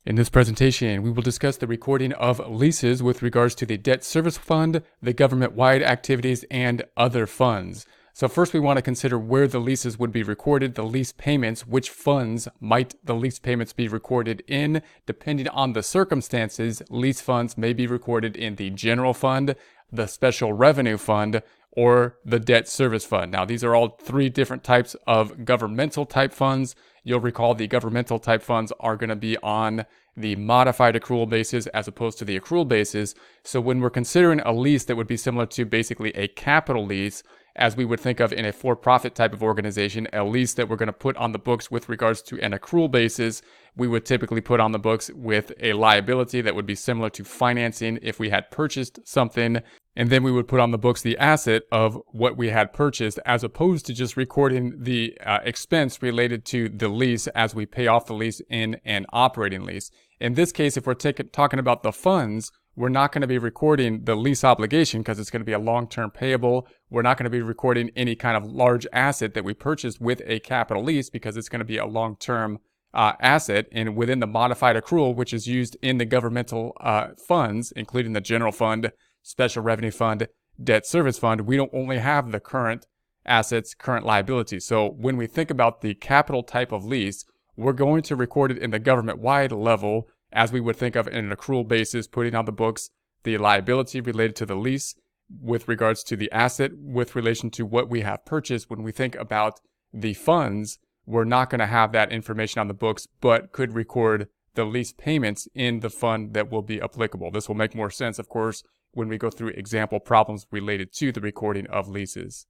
In this presentation, we will discuss the recording of leases with regards to the debt service fund, the government-wide activities, and other funds. So first we want to consider where the leases would be recorded, the lease payments, which funds might the lease payments be recorded in. Depending on the circumstances, lease funds may be recorded in the general fund, the special revenue fund, or the debt service fund. Now, these are all three different types of governmental type funds. You'll recall the governmental type funds are going to be on the modified accrual basis as opposed to the accrual basis. So when we're considering a lease that would be similar to basically a capital lease, as we would think of in a for-profit type of organization, a lease that we're going to put on the books with regards to an accrual basis, we would typically put on the books with a liability that would be similar to financing if we had purchased something. And then we would put on the books the asset of what we had purchased, as opposed to just recording the expense related to the lease as we pay off the lease in an operating lease. In this case, if we're talking about the funds, we're not going to be recording the lease obligation because it's going to be a long-term payable. We're not going to be recording any kind of large asset that we purchased with a capital lease because it's going to be a long-term asset. And within the modified accrual, which is used in the governmental funds, including the general fund, special revenue fund, debt service fund, we don't only have the current assets, current liabilities. So when we think about the capital type of lease, we're going to record it in the government-wide level as we would think of in an accrual basis, putting on the books the liability related to the lease with regards to the asset with relation to what we have purchased. When we think about the funds, we're not going to have that information on the books, but could record the lease payments in the fund that will be applicable. This will make more sense, of course, when we go through example problems related to the recording of leases.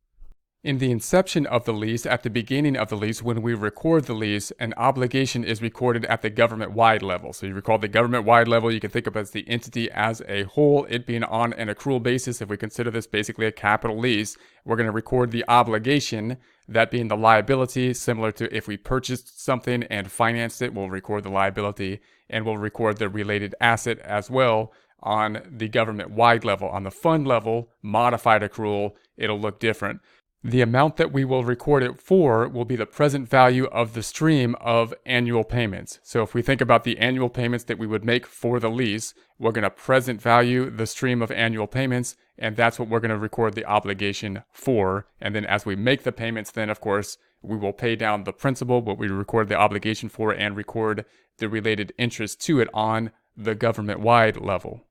In the inception of the lease, at the beginning of the lease, when we record the lease, an obligation is recorded at the government-wide level. So you recall the government-wide level, you can think of as the entity as a whole, it being on an accrual basis. If we consider this basically a capital lease, we're going to record the obligation, that being the liability, similar to if we purchased something and financed it, we'll record the liability, and we'll record the related asset as well on the government-wide level. On the fund level, modified accrual, it'll look different. The amount that we will record it for will be the present value of the stream of annual payments. So if we think about the annual payments that we would make for the lease, we're going to present value the stream of annual payments, and that's what we're going to record the obligation for. And then as we make the payments, then of course, we will pay down the principal, what we record the obligation for, and record the related interest to it on the government-wide level.